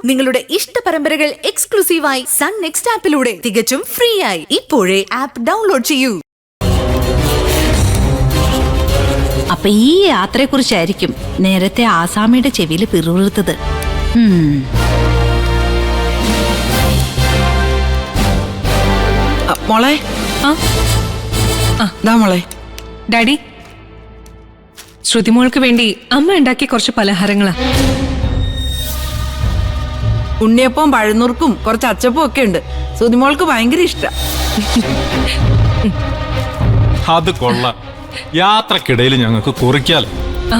നിങ്ങളുടെ ഇഷ്ട പരമ്പരകൾ എക്സ്ക്ലൂസീവായി സൺ നെക്സ്റ്റ് ആപ്പിലൂടെ തികച്ചും ഫ്രീ ആയി ഇപ്പോഴേ ആപ്പ് ഡൗൺലോഡ് ചെയ്യൂ. അപ്പൊ ഈ യാത്രയെക്കുറിച്ചായിരിക്കും നേരത്തെ ആസാമിയുടെ ചെവിയിൽ പിറുപിറുത്തത്. മോളെ മോളെ ഡാഡി, ശ്രുതിമോൾക്ക് വേണ്ടി അമ്മ ഉണ്ടാക്കിയ കുറച്ച് പലഹാരങ്ങളാ. ഉണ്ണിയപ്പവും പഴനൂർക്കും കുറച്ച് അച്ചപ്പവും ഒക്കെ ഉണ്ട്. ശ്രുതിമോൾക്ക് ഭയങ്കര ഇഷ്ടം. അത് കൊള്ളാം. യാത്രക്കിടയിൽ ഞങ്ങൾക്ക് കുറിക്കാലോ. ആ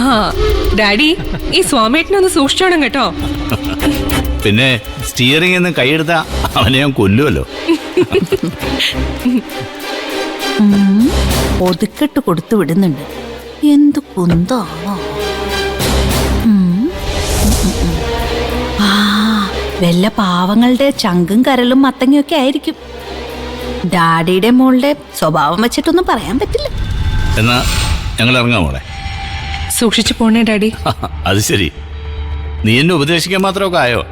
ഡാഡി, ഈ സ്വാമേട്ടനൊന്ന് സൂക്ഷിച്ചോണം കേട്ടോ. പിന്നെ സ്റ്റിയറിംഗ് എന്ന് കൈയെടുത്ത അവനെ ഞാൻ കൊല്ലുമല്ലോ. ഒതുക്കിട്ട് കൊടുത്തു വിടുന്നുണ്ട്. എന്ത് കുന്താണോ. വല്ല പാവങ്ങളുടെ ചങ്കും കരലും മത്തങ്ങയൊക്കെ ആയിരിക്കും. ഡാഡിയുടെ മോളുടെ സ്വഭാവം വെച്ചിട്ടൊന്നും പറയാൻ പറ്റില്ല. എന്നാ ഞങ്ങൾ ഇറങ്ങാം മോളെ. സൂക്ഷിച്ചു പോണേ ഡാഡി. അത് ശരി, നീ എന്നെ ഉപദേശിക്കാൻ മാത്രമൊക്കെ ആയോ?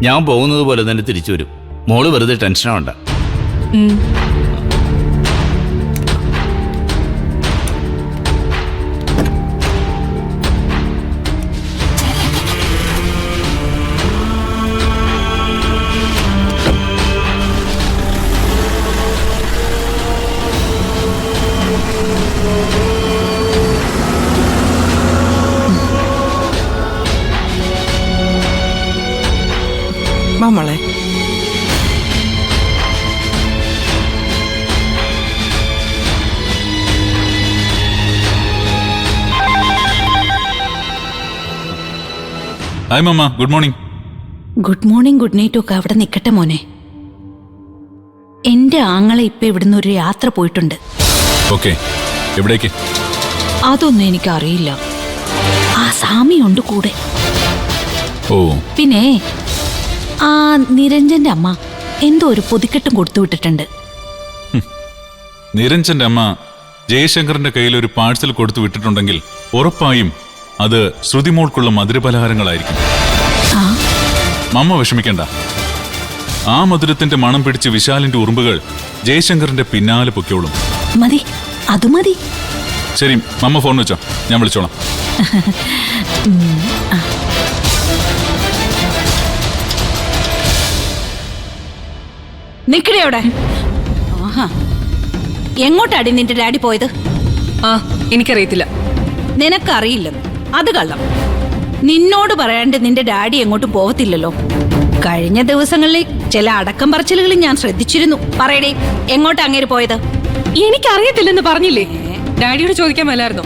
ഞാൻ പോകുന്നത് പോലെ തന്നെ തിരിച്ചു വരും. മോള് വെറുതെ ടെൻഷനാവണ്ട. മോളെ hi mamma, good morning. Good morning good നൈറ്റും ഒക്കെ അവിടെ നിൽക്കട്ടെ മോനെ. എന്റെ ആങ്ങളെ ഇപ്പൊ ഇവിടുന്ന് ഒരു യാത്ര പോയിട്ടുണ്ട്. ഓക്കെ, എവിടേക്ക്? അതൊന്നും എനിക്കറിയില്ല. ആ സാമിയുണ്ട് കൂടെ. ഓ, പിന്നെ ആ നിരഞ്ജന്റെ അമ്മ എന്തോ ഒരു പൊതിക്കെട്ടും കൊടുത്തു വിട്ടിട്ടുണ്ട്. നിരഞ്ജന്റെ അമ്മ ജയശങ്കറിന്റെ കയ്യിൽ ഒരു പാഴ്സൽ കൊടുത്തു വിട്ടിട്ടുണ്ടെങ്കിൽ ഉറപ്പായും അത് ശ്രുതിമോൾക്കുള്ള മധുരപലഹാരങ്ങളായിരിക്കും. മമ്മ വിഷമിക്കണ്ട. ആ മധുരത്തിന്റെ മണം പിടിച്ച് വിശാലിന്റെ ഉറുമ്പുകൾ ജയശങ്കറിന്റെ പിന്നാലെ പൊക്കോളും. മതി, അത് മതി. ശരി, മമ്മ ഫോൺ വെച്ചോ, ഞാൻ വിളിച്ചോളാം. നിക്കടേ അവിടെ. എങ്ങോട്ടാടി നിന്റെ ഡാഡി പോയത്? ആ എനിക്കറിയത്തില്ല. നിനക്കറിയില്ലെന്ന് അത് കള്ളം. നിന്നോട് പറയാണ്ട് നിന്റെ ഡാഡി എങ്ങോട്ടും പോകത്തില്ലല്ലോ. കഴിഞ്ഞ ദിവസങ്ങളിൽ ചില അടക്കം പറച്ചിലുകൾ ഞാൻ ശ്രദ്ധിച്ചിരുന്നു. പറയടേ, എങ്ങോട്ടാ അങ്ങേര് പോയത്? എനിക്കറിയത്തില്ലെന്ന് പറഞ്ഞില്ലേ? ഡാഡിയോട് ചോദിക്കാൻ മേലായിരുന്നോ?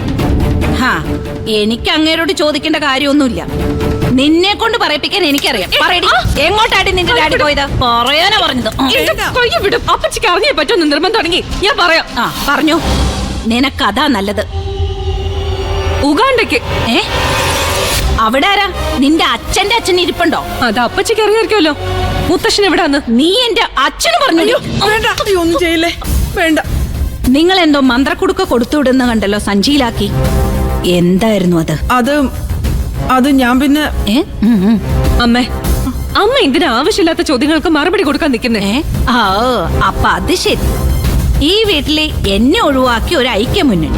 എനിക്ക് അങ്ങേരോട് ചോദിക്കേണ്ട കാര്യമൊന്നുമില്ല. നിന്നെ കൊണ്ട് പറയിപ്പിക്കാൻ എനിക്കറിയാം. പറയടി, എങ്ങോട്ടാടി നിന്റെ ഡാഡി പോയത്? പറയാനാ പറഞ്ഞത്. അപ്പച്ചിക്ക് അറിഞ്ഞേ പറ്റുമെന്ന് നിർബന്ധം തുടങ്ങി. ഞാൻ പറയാം. പറഞ്ഞു. നിനക്കതാ നല്ലത്. ഉഗാണ്ടയ്ക്ക്. അവിടെ ആരാ? നിന്റെ അച്ഛന്റെ അച്ഛൻ ഇരിപ്പുണ്ടോ? അത് അപ്പച്ചിക്ക് അറിയായിരിക്കുമല്ലോ. മുത്തശ്ശൻ എവിടാന്ന്? നീ എന്റെ അച്ഛന് പറഞ്ഞു. ഒന്നും ചെയ്യില്ലേ, വേണ്ട. നിങ്ങൾ എന്തോ മന്ത്രക്കുടുക്ക കൊടുത്തുവിടുന്ന കണ്ടല്ലോ സഞ്ചിയിലാക്കി. എന്തായിരുന്നു അത്? അത് ഞാൻ പിന്നെ അമ്മേ, അമ്മ എന്തിനാ ആവശ്യമില്ലാത്ത ചോദ്യങ്ങൾക്ക് മറുപടി കൊടുക്കാൻ നിൽക്കുന്നേ? അപ്പൊ അത് ശരി. ഈ വീട്ടിലെ എന്നെ ഒഴിവാക്കി ഒരു ഐക്യമുന്നണി.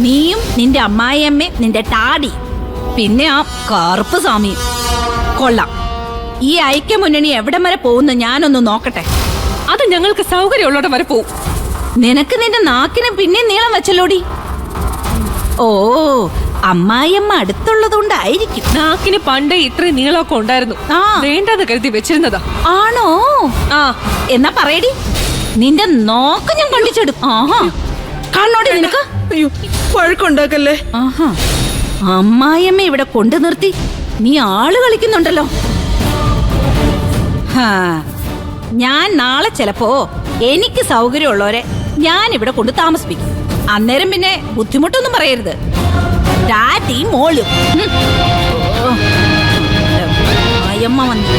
നീയും നിന്റെ അമ്മായിയമ്മയും നിന്റെ ടാടി പിന്നെ ആ കറുപ്പ് സ്വാമിയും. കൊള്ളാം. ഈ ഐക്യമുന്നണി എവിടം വരെ പോകുന്നു ഞാനൊന്ന് നോക്കട്ടെ. അത് ഞങ്ങൾക്ക് സൗകര്യമുള്ളോടെ വരെ പോവും. നിനക്ക് നിന്റെ നാക്കിന് പിന്നെ നീളം വെച്ചല്ലോടി. ഓ, അമ്മായിയമ്മ അടുത്തുള്ളതുകൊണ്ടായിരിക്കും. നാക്കിന് പണ്ടേ ഇത്രയും നീളമൊക്കെ ഉണ്ടായിരുന്നു. വേണ്ടെന്ന് കരുതി വെച്ചിരുന്നതാ. ആണോ? എന്നാ പറയടി, നിന്റെ നോക്ക് ഞാൻ കണ്ടിച്ചെടുക്കും. കണ്ണോടി നിനക്ക്. വഴക്കുണ്ടാക്കല്ലേ. അമ്മായിയമ്മ ഇവിടെ കൊണ്ടു നിർത്തി നീ ആള് കളിക്കുന്നുണ്ടല്ലോ. ഞാൻ നാളെ ചിലപ്പോ എനിക്ക് സൗകര്യമുള്ളവരെ ഞാൻ ഇവിടെ കൊണ്ട് താമസിപ്പിക്കും. അന്നേരം പിന്നെ ബുദ്ധിമുട്ടൊന്നും പറയരുത്. ഡാഡി മോളും അയ്യമ്മ വന്നു.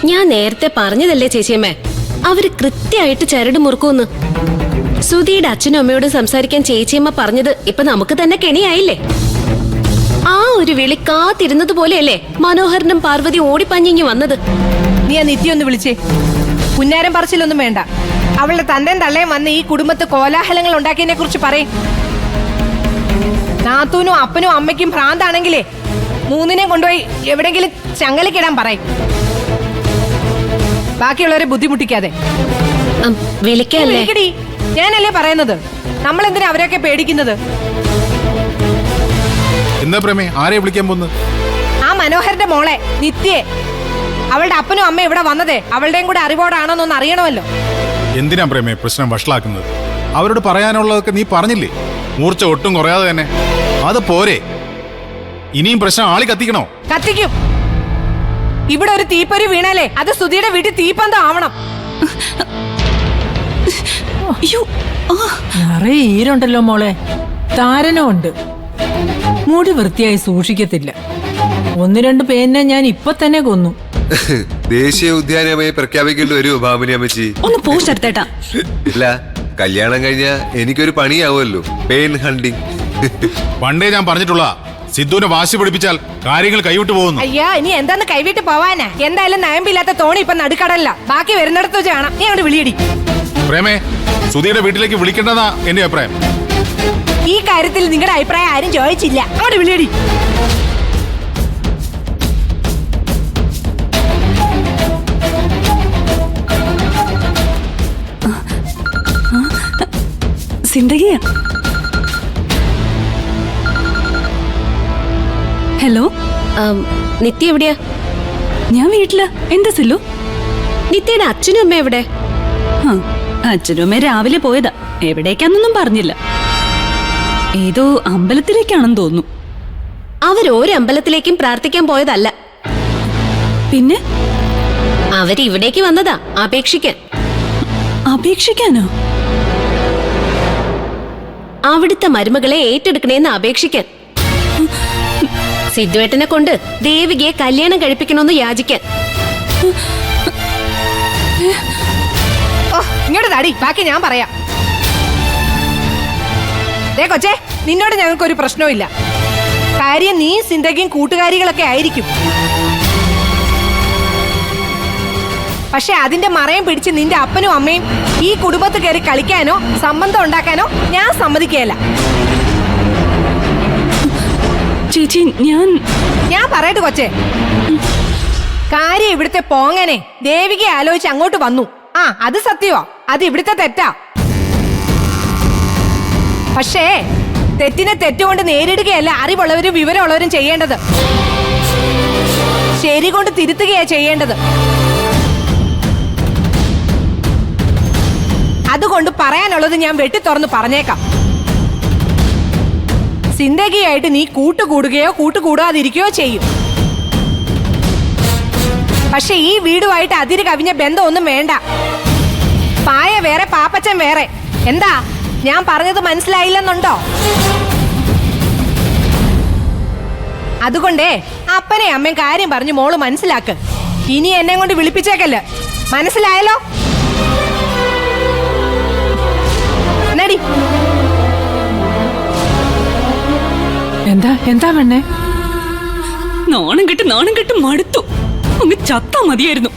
ഞാൻ നേരത്തെ പറഞ്ഞതല്ലേ ചേച്ചിയമ്മേ, അവര് കൃത്യമായിട്ട് ചരട് മുറുക്കൂന്ന്. സുധിയുടെ അച്ഛനും അമ്മയോട് സംസാരിക്കാൻ ചേച്ചിയമ്മ പറഞ്ഞത് ഇപ്പൊ നമുക്ക് തന്നെ കെണിയായില്ലേ? ആ ഒരു വിളി കാത്തിരുന്നത് പോലെയല്ലേ മനോഹരനും പാർവതി ഓടിപ്പഞ്ഞിങ്ങി വന്നത്. നീ ആ നിത്യ ഒന്ന് വിളിച്ചേ. പുന്നാരം പറച്ചിലൊന്നും വേണ്ട. അവളുടെ തന്തയും തള്ളയും വന്ന് ഈ കുടുംബത്ത് കോലാഹലങ്ങൾ ഉണ്ടാക്കിയതിനെ കുറിച്ച് പറയും. നാത്തൂനും അപ്പനും അമ്മയ്ക്കും ഭ്രാന്താണെങ്കിലേ മൂന്നിനെ കൊണ്ടുപോയി എവിടെങ്കിലും ചങ്ങലക്കിടാൻ പറയും. ബാക്കിയുള്ളവരെ ബുദ്ധിമുട്ടിക്കാതെ. വിളിക്കല്ലേ? വിളിക്കടി. ഞാനല്ലേ പറയുന്നത്. നമ്മൾ എന്തിനാ അവരൊക്കെ പേടിക്കുന്നത്? എന്താ പ്രേമേ, ആരെ വിളിക്കാൻ പോകുന്നത്? ആ മനോഹരന്റെ മോളെ നിത്യേ. അവളുടെ അപ്പനും അമ്മ ഇവിടെ വന്നതേ അവളുടെയും കൂടെ അറിവോടാണോന്നൊന്ന് അറിയണമല്ലോ. എന്തിനാ പ്രേമേ പ്രശ്നം വഷളാക്കുന്നത്? അവരോട് പറയാനുള്ളതൊക്കെ നീ പറഞ്ഞില്ലേ? മൂർച്ച ഒട്ടും കുറയാതെ തന്നെ. അത് പോരെ, ഇനിയും പ്രശ്നം ആളി കത്തിക്കണോ? കത്തിക്കും. ഇവിടെ ഒരു തീപ്പൊരി വീണാലേ അത് സുധിയുടെ വീട്ടിൽ തീപ്പന്തം ആവണം. നിറയെ ഈരുണ്ടല്ലോ മോളെ. താരനുണ്ട്. മുടി വൃത്തിയായി സൂക്ഷിക്കത്തില്ല. 1-2 പേരിനെ ഞാൻ ഇപ്പൊ തന്നെ കൊന്നു. ദേശീയ ഉദ്യാനമായി പ്രഖ്യാപിക്കേണ്ടി വരുമോ ഭാമിനി അമ്മച്ചി? ഒന്ന് പോസ്റ്റ് എടുത്തേട്ടാ. ഇല്ല, കല്യാണം കഴിഞ്ഞാ എനിക്കൊരു പണിയാവുമല്ലോ, പെയിൻ ഹണ്ടിങ്. പണ്ടേ ഞാൻ പറഞ്ഞിട്ടുള്ള സിദ്ധുവിനെ വാശി പിടിപ്പിച്ചാൽ കാര്യങ്ങൾ കൈവിട്ടു പോകുന്നു. അയ്യാ, ഇനി എന്താന്ന് കൈവിട്ട് പോവാനാ? എന്തായാലും നയമ്പില്ലാത്ത തോണി ഇപ്പൊ നടുക്കടല്ല. ബാക്കി വരുന്നിടത്ത് വെച്ച് കാണാം. നീ അങ്ങോട്ട് വിളിയടി. പ്രേമേ, സുധിയുടെ വീട്ടിലേക്ക് വിളിക്കേണ്ടതാ എന്റെ അഭിപ്രായം. ഈ കാര്യത്തിൽ നിങ്ങളുടെ അഭിപ്രായം ആരും ചോദിച്ചില്ല. അങ്ങോട്ട് വിളിയടി. സിന്ദഗിയാ? ഹലോ, നിത്യ എവിടെയാ? ഞാൻ വീട്ടില്. എന്താ സില്ലു? നിത്യയുടെ അച്ഛനും അമ്മ എവിടെ? അച്ഛനും അമ്മ രാവിലെ പോയതാ. എവിടേക്കാന്നൊന്നും പറഞ്ഞില്ല. ഏതോ അമ്പലത്തിലേക്കാണെന്ന് തോന്നുന്നു. അവരൊരു അമ്പലത്തിലേക്കും പ്രാർത്ഥിക്കാൻ പോയതല്ല. പിന്നെ അവരിവിടേക്ക് വന്നതാ അപേക്ഷിക്കാൻ. അപേക്ഷിക്കാനോ? അവിടുത്തെ മരുമകളെ ഏറ്റെടുക്കണേന്ന് അപേക്ഷിക്കാൻ. സിദ്ധുവേട്ടനെ കൊണ്ട് ദേവികയെ കല്യാണം കഴിപ്പിക്കണമെന്ന് യാചിക്കാൻ. ഇങ്ങോട്ട് തടി. ബാക്കി ഞാൻ പറയാം. ദേ കൊച്ചേ, നിന്നോട് ഞങ്ങൾക്കൊരു പ്രശ്നവും ഇല്ല. കാര്യം നീ സിന്ധയും കൂട്ടുകാരികളൊക്കെ ആയിരിക്കും. പക്ഷെ അതിന്റെ മറയം പിടിച്ച് നിന്റെ അപ്പനും അമ്മയും ഈ കുടുംബത്ത് കയറി കളിക്കാനോ സംബന്ധം ഉണ്ടാക്കാനോ ഞാൻ സമ്മതിക്കുകയല്ല. ചേച്ചി, ഞാൻ പറയട്ടെ കൊച്ചേ, കാര്യം ഇവിടുത്തെ പോങ്ങനെ ദേവികയെ ആലോചിച്ച് അങ്ങോട്ട് വന്നു. അത് സത്യമാ. അത് ഇവിടുത്തെ തെറ്റാ. പക്ഷേ തെറ്റിനെ തെറ്റുകൊണ്ട് നേരിടുകയല്ല അറിവുള്ളവരും വിവരമുള്ളവരും ചെയ്യേണ്ടത്. ശരി കൊണ്ട് തിരുത്തുകയാ ചെയ്യേണ്ടത്. അതുകൊണ്ട് പറയാനുള്ളത് ഞാൻ വെട്ടിത്തുറന്ന് പറഞ്ഞേക്കാം. സിന്ദഗിയായിട്ട് നീ കൂട്ടുകൂടുകയോ കൂട്ടുകൂടാതിരിക്കുകയോ ചെയ്യും. പക്ഷെ ഈ വീടുമായിട്ട് അതിര് കവിഞ്ഞ ബന്ധമൊന്നും വേണ്ട. പായ വേറെ, പാപ്പച്ചൻ വേറെ. എന്താ ഞാൻ പറഞ്ഞത് മനസ്സിലായില്ലെന്നുണ്ടോ? അതുകൊണ്ടേ അപ്പനെ അമ്മയും കാര്യം പറഞ്ഞു മോള് മനസ്സിലാക്ക്. ഇനി എന്നെ കൊണ്ട് വിളിപ്പിച്ചേക്കല്ല. മനസ്സിലായല്ലോ? നടി. എന്താ പെണ്ണേ? നാണം കെട്ട് മടുത്തു. അങ്ങ് ചത്താ മതിയായിരുന്നു.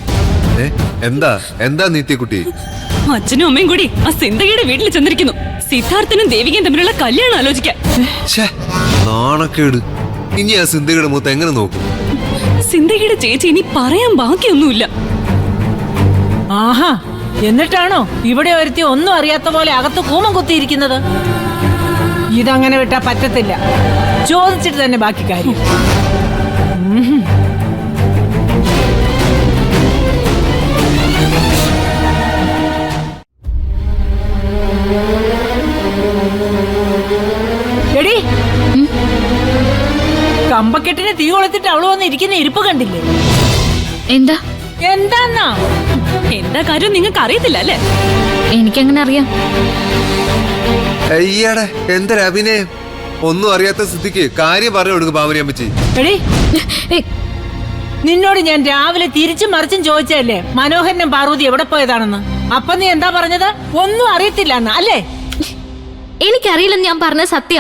എന്താ നിത്യക്കുട്ടി? അച്ഛനും അമ്മയും കൂടി ആ സിന്ധയുടെ വീട്ടിൽ ചെന്നിരിക്കുന്നു. സിദ്ധാർത്ഥനും ദേവികയും തമ്മിലുള്ള കല്യാണം ആലോചിക്കാൻ. നാണക്കേട്. ഇനി ആ സിന്ധയുടെ മുഖത്ത് എങ്ങനെ നോക്കും? സിന്ധയുടെ ചേച്ചി ഇനി പറയാൻ ബാക്കിയൊന്നുമില്ല. ആഹാ, എന്നിട്ടാണോ ഇവിടെ ഒരുത്തി ഒന്നും അറിയാത്ത പോലെ അകത്ത് കൂമം കുത്തിയിരിക്കുന്നത്? ഇതങ്ങനെ വിട്ടാ പറ്റത്തില്ല. ചോദിച്ചിട്ട് തന്നെ ബാക്കി കാര്യം. എടി, കമ്പക്കെട്ടിന് തീ കൊളുത്തിട്ട് അവള് വന്ന് ഇരിക്കുന്ന ഇരിപ്പ് കണ്ടില്ലേ? എന്താന്നാ? എന്താ കാര്യം നിങ്ങൾക്ക് അറിയത്തില്ല അല്ലേ? എനിക്കെങ്ങനെ അറിയാം? അയ്യാടെ, എന്തൊരു അഭിനയം! ഒന്നും അറിയാത്ത സ്ഥിതിക്ക് കാര്യം പറഞ്ഞു കൊടുക്കും ഭാമിനി അമ്മച്ചി. എടി, നിന്നോട് ഞാൻ രാവിലെ തിരിച്ചും മറിച്ചും ചോദിച്ചല്ലേ മനോഹരനും പാർവതി എവിടെ പോയതാണെന്ന്? അപ്പൊ നീ എന്താ പറഞ്ഞത്? ഒന്നും അറിയത്തില്ല അല്ലേ? എനിക്കറിയില്ലെന്ന് ഞാൻ പറഞ്ഞ സത്യ.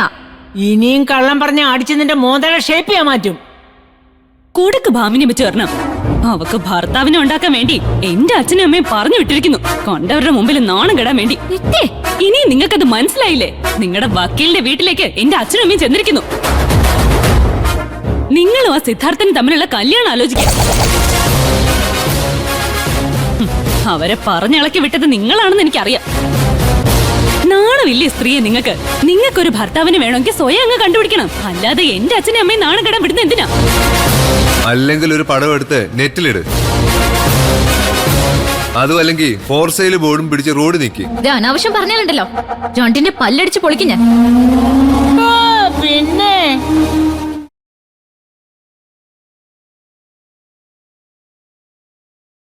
ഇനിയും കള്ളം പറഞ്ഞ അടിച്ച് നിന്റെ മോന്തയുടെ ഷേപ്പ് ചെയ്യാൻ മാറ്റും. കൊടുക്ക് ഭാമിനി ചേർണം. അവക്ക് ഭർത്താവിനെ ഉണ്ടാക്കാൻ വേണ്ടി എന്റെ അച്ഛനും അമ്മയും പറഞ്ഞു വിട്ടിരിക്കുന്നു. കണ്ടവരുടെ മുമ്പിൽ നാണം കെടാൻ വേണ്ടി. ഇനി നിങ്ങൾക്കത് മനസ്സിലായില്ലേ? നിങ്ങളുടെ വക്കീലിന്റെ വീട്ടിലേക്ക് എന്റെ അച്ഛനും അമ്മയും ചെന്നിരിക്കുന്നു. നിങ്ങളും ആ സിദ്ധാർത്ഥനും തമ്മിലുള്ള കല്യാണം ആലോചിക്കാം. അവരെ പറഞ്ഞിളക്കി വിട്ടത് നിങ്ങളാണെന്ന് എനിക്കറിയാം. നാണമില്ലേ സ്ത്രീയെ നിങ്ങൾക്ക്? നിങ്ങൾക്കൊരു ഭർത്താവിന് വേണമെങ്കിൽ സ്വയം അങ്ങ് കണ്ടുപിടിക്കണം. അല്ലാതെ എന്റെ അച്ഛനും അമ്മയും നാണം കെടാൻ വിടുന്ന എന്തിനാ? അല്ലെങ്കിൽ ഒരു പടം എടുത്ത് നെറ്റിലിട്. അതും അല്ലെങ്കിൽ ഫോർ സെയിൽ ബോർഡും പിടിച്ച് റോഡ് നീക്കി. ഇത് അനാവശ്യം പറഞ്ഞാലുണ്ടല്ലോ, രണ്ടിന്റെ പല്ലടിച്ച് പൊളിക്കും ഞാൻ. പിന്നെ